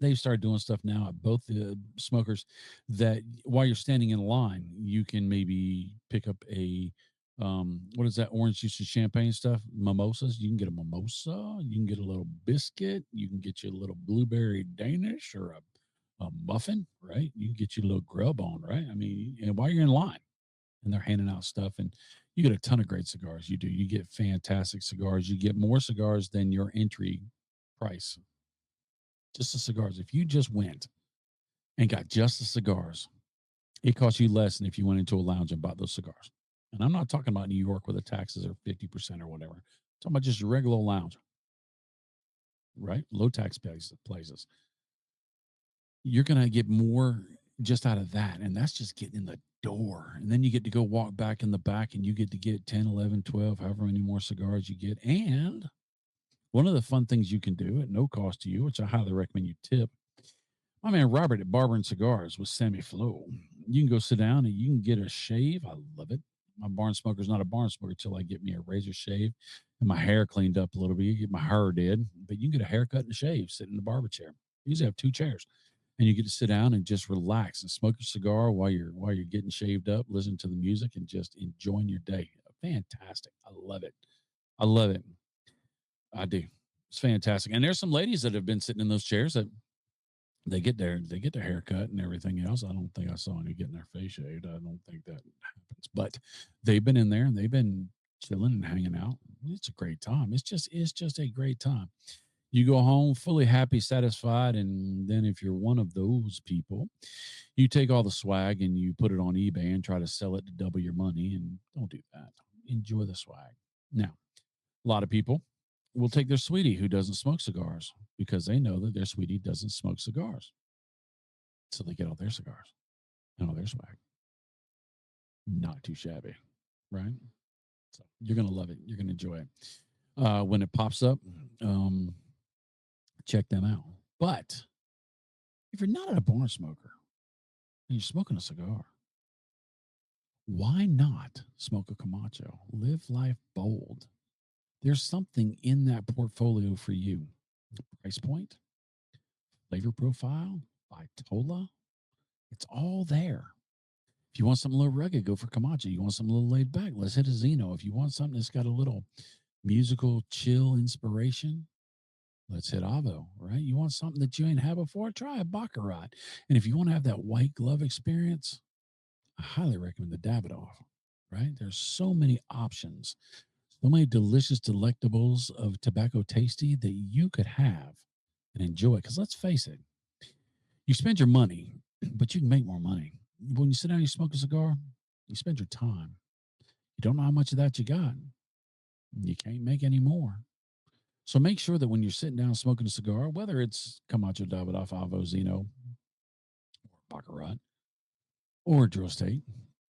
They've started doing stuff now at both the smokers that while you're standing in line, you can maybe pick up a what is that orange juice and champagne stuff? Mimosas. You can get a mimosa, you can get a little biscuit, you can get you a little blueberry Danish or a muffin, right? You can get you a little grub on, right? I mean, and while you're in line and they're handing out stuff, and you get a ton of great cigars. You do. You get fantastic cigars. You get more cigars than your entry price. Just the cigars. If you just went and got just the cigars, it costs you less than if you went into a lounge and bought those cigars. And I'm not talking about New York where the taxes are 50% or whatever. I'm talking about just your regular lounge, right? Low tax places. You're going to get more just out of that. And that's just getting in the door. And then you get to go walk back in the back and you get to get 10, 11, 12, however many more cigars you get. And one of the fun things you can do at no cost to you, which I highly recommend you tip, my man Robert at Barber and Cigars with Sammy Flo. You can go sit down and you can get a shave. I love it. My barn smoker's not a barn smoker till I get me a razor shave and my hair cleaned up a little bit. You get my hair did, but you can get a haircut and a shave sitting in the barber chair. You usually have 2 chairs, and you get to sit down and just relax and smoke your cigar while you're getting shaved up, listening to the music, and just enjoying your day. Fantastic. I love it. I love it. I do. It's fantastic. And there's some ladies that have been sitting in those chairs that they get their haircut and everything else. I don't think I saw any getting their face shaved. I don't think that happens. But they've been in there and they've been chilling and hanging out. It's a great time. It's just a great time. You go home fully happy, satisfied, and then if you're one of those people, you take all the swag and you put it on eBay and try to sell it to double your money. And don't do that. Enjoy the swag. Now, a lot of people will take their sweetie who doesn't smoke cigars because they know that their sweetie doesn't smoke cigars. So they get all their cigars and all their swag. Not too shabby, right? So you're going to love it. You're going to enjoy it. When it pops up, check them out. But if you're not a barn smoker and you're smoking a cigar, why not smoke a Camacho? Live life bold. There's something in that portfolio for you. Price point, flavor profile, Vitola, it's all there. If you want something a little rugged, go for Camacho. You want something a little laid back, let's hit a Zeno. If you want something that's got a little musical chill inspiration, let's hit Avo, right? You want something that you ain't had before, try a Baccarat. And if you want to have that white glove experience, I highly recommend the Davidoff, right? There's so many options, so many delicious delectables of tobacco tasty that you could have and enjoy. Because let's face it, you spend your money, but you can make more money. When you sit down and you smoke a cigar, you spend your time. You don't know how much of that you got. You can't make any more. So make sure that when you're sitting down smoking a cigar, whether it's Camacho, Davidoff, Avo, Zeno, or Baccarat, or Drill State,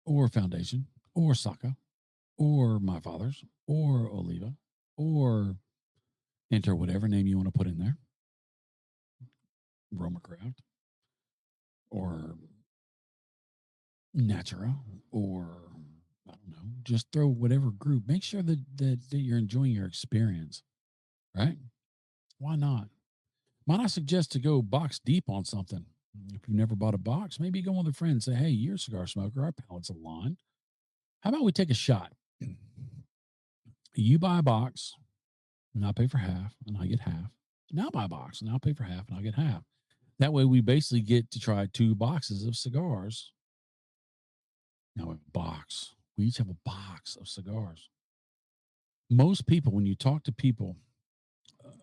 or Foundation, or Saka, or My Father's, or Oliva, or enter whatever name you want to put in there, Roma Craft, or Natura, or I don't know, just throw whatever group. Make sure that you're enjoying your experience, right? Why not? Might I suggest to go box deep on something? If you've never bought a box, maybe go with a friend and say, hey, you're a cigar smoker. Our palate's aligned. How about we take a shot? You buy a box and I'll pay for half and I get half. Now buy a box and I'll pay for half and I'll get half. That way we basically get to try 2 boxes of cigars. Now we have a box. We each have a box of cigars. Most people, when you talk to people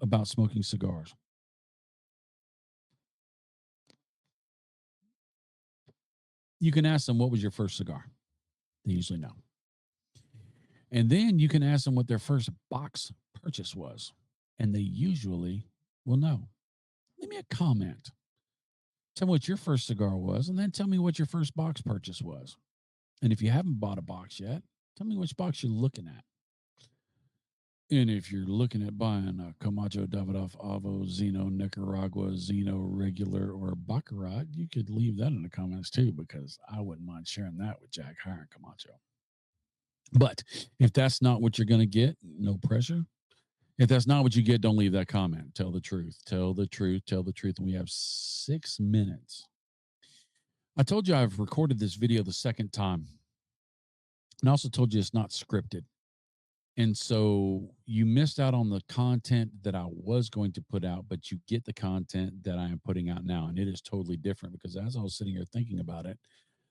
about smoking cigars, you can ask them, what was your first cigar? They usually know. And then you can ask them what their first box purchase was. And they usually will know. Leave me a comment. Tell me what your first cigar was, and then tell me what your first box purchase was. And if you haven't bought a box yet, tell me which box you're looking at. And if you're looking at buying a Camacho, Davidoff, Avo, Zeno, Nicaragua, Zeno, regular, or Baccarat, you could leave that in the comments too, because I wouldn't mind sharing that with Jack Hire and Camacho. But if that's not what you're going to get, no pressure. If that's not what you get, don't leave that comment. Tell the truth. Tell the truth. Tell the truth. And we have 6 minutes. I told you I've recorded this video the second time. And I also told you it's not scripted. And so you missed out on the content that I was going to put out, but you get the content that I am putting out now. And it is totally different because as I was sitting here thinking about it,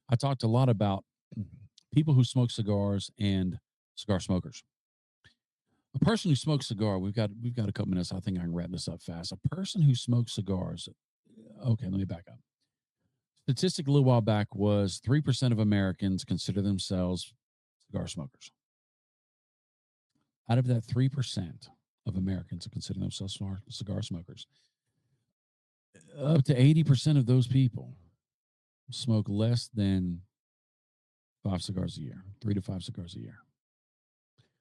I talked a lot about people who smoke cigars and cigar smokers. A person who smokes cigar, we've got a couple minutes. I think I can wrap this up fast. A person who smokes cigars, okay, let me back up. Statistic a little while back was 3% of Americans consider themselves cigar smokers. Out of that 3% of Americans who consider themselves cigar smokers, up to 80% of those people smoke less than 5 cigars a year, 3 to 5 cigars a year.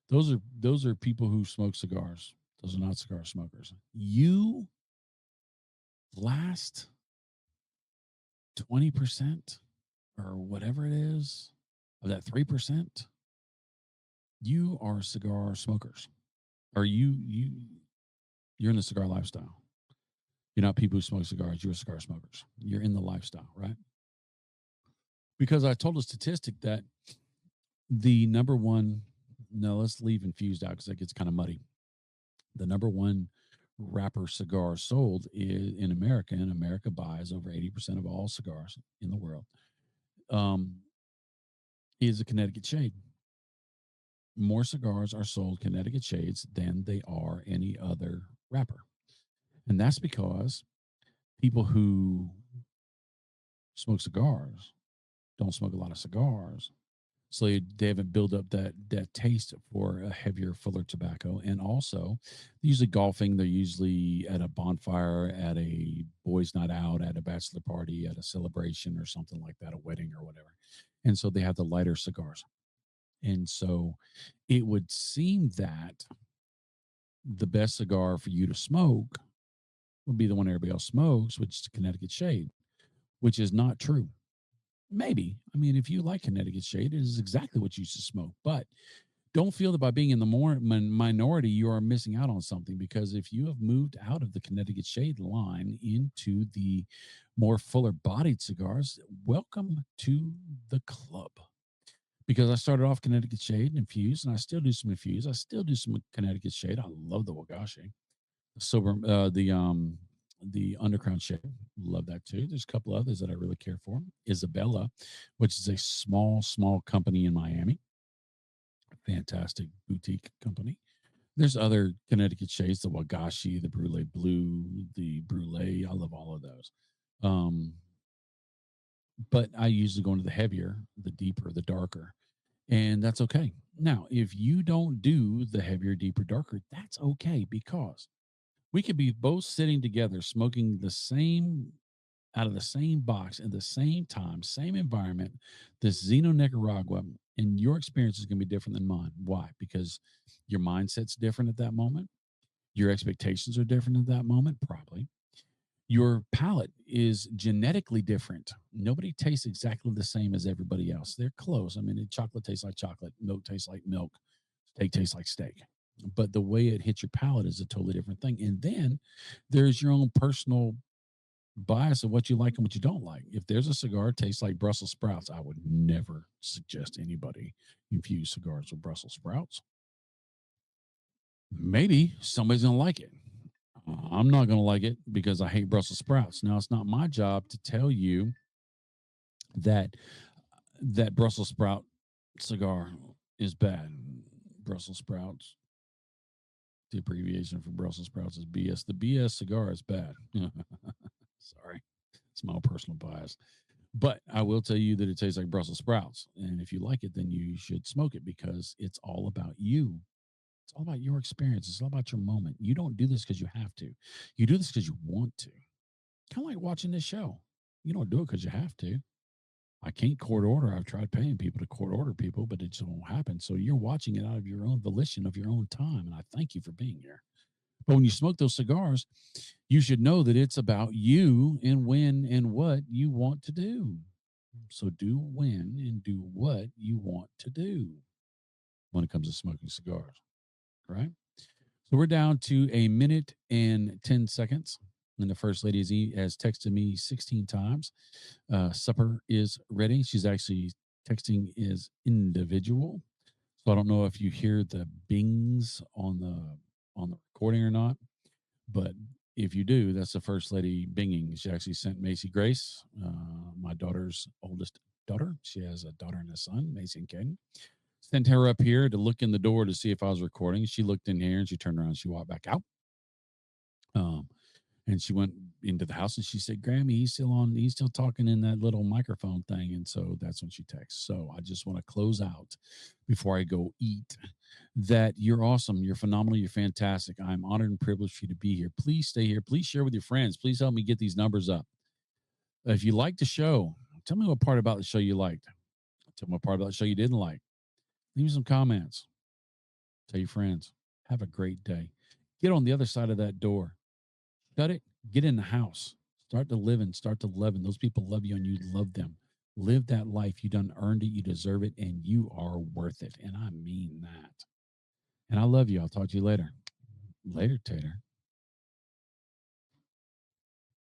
Those are people who smoke cigars. Those are not cigar smokers. You last 20% or whatever it is of that 3%, you are cigar smokers. Or you're in the cigar lifestyle. You're not people who smoke cigars, you're cigar smokers. You're in the lifestyle, right? Because I told a statistic that the number one, no, let's leave infused out because that gets kind of muddy. The number one wrapper cigar sold in America, and America buys over 80% of all cigars in the world, is a Connecticut shade. More cigars are sold Connecticut shades than they are any other wrapper. And that's because people who smoke cigars don't smoke a lot of cigars. So they haven't built up that taste for a heavier, fuller tobacco. And also, usually golfing, they're usually at a bonfire, at a boys' night out, at a bachelor party, at a celebration or something like that, a wedding or whatever. And so they have the lighter cigars. And so it would seem that the best cigar for you to smoke would be the one everybody else smokes, which is Connecticut Shade, which is not true. Maybe. I mean, if you like Connecticut Shade, it is exactly what you should smoke. But don't feel that by being in the minority, you are missing out on something. Because if you have moved out of the Connecticut Shade line into the more fuller bodied cigars, welcome to the club. Because I started off Connecticut Shade and infused, and I still do some infused. I still do some Connecticut Shade. I love the Wagashi, the Undercrown Shade. Love that too. There's a couple others that I really care for. Isabella, which is a small company in Miami. Fantastic boutique company. There's other Connecticut shades, the Wagashi, the Brulee Blue, the Brulee. I love all of those. But I usually go into the heavier, the deeper, the darker. And that's okay. Now, if you don't do the heavier, deeper, darker, that's okay because we could be both sitting together smoking the same out of the same box at the same time, same environment, this Zeno Nicaragua, and your experience is going to be different than mine. Why? Because your mindset's different at that moment. Your expectations are different at that moment, probably. Your palate is genetically different. Nobody tastes exactly the same as everybody else. They're close. I mean, chocolate tastes like chocolate, milk tastes like milk, steak tastes like steak. But the way it hits your palate is a totally different thing. And then there's your own personal bias of what you like and what you don't like. If there's a cigar that tastes like Brussels sprouts, I would never suggest anybody infuse cigars with Brussels sprouts. Maybe somebody's going to like it. I'm not going to like it because I hate Brussels sprouts. Now, it's not my job to tell you that Brussels sprout cigar is bad. Brussels sprouts, the abbreviation for Brussels sprouts is BS. The BS cigar is bad. Sorry. It's my own personal bias. But I will tell you that it tastes like Brussels sprouts. And if you like it, then you should smoke it because it's all about you. It's all about your experience. It's all about your moment. You don't do this because you have to. You do this because you want to. Kind of like watching this show. You don't do it because you have to. I can't court order. I've tried paying people to court order people, but it just won't happen. So you're watching it out of your own volition, of your own time. And I thank you for being here. But when you smoke those cigars, you should know that it's about you and when and what you want to do. So do when and do what you want to do when it comes to smoking cigars, right? So we're down to a minute and 10 seconds. And the first lady has texted me 16 times. Supper is ready. She's actually texting is individual. So I don't know if you hear the bings on the recording or not, but if you do, that's the first lady binging. She actually sent Macy Grace, my daughter's oldest daughter. She has a daughter and a son, Macy and Caden. Sent her up here to look in the door to see if I was recording. She looked in here and she turned around and she walked back out. Um, and she went into the house and she said, Grammy, he's still talking in that little microphone thing. And so that's when she texts. So I just want to close out before I go eat that you're awesome. You're phenomenal. You're fantastic. I'm honored and privileged for you to be here. Please stay here. Please share with your friends. Please help me get these numbers up. If you liked the show, tell me what part about the show you liked. Tell me what part about the show you didn't like. Leave me some comments. Tell your friends. Have a great day. Get on the other side of that door. Shut it. Get in the house. Start to live and start to love. And those people love you and you love them. Live that life. You done earned it. You deserve it. And you are worth it. And I mean that. And I love you. I'll talk to you later. Later, Tater.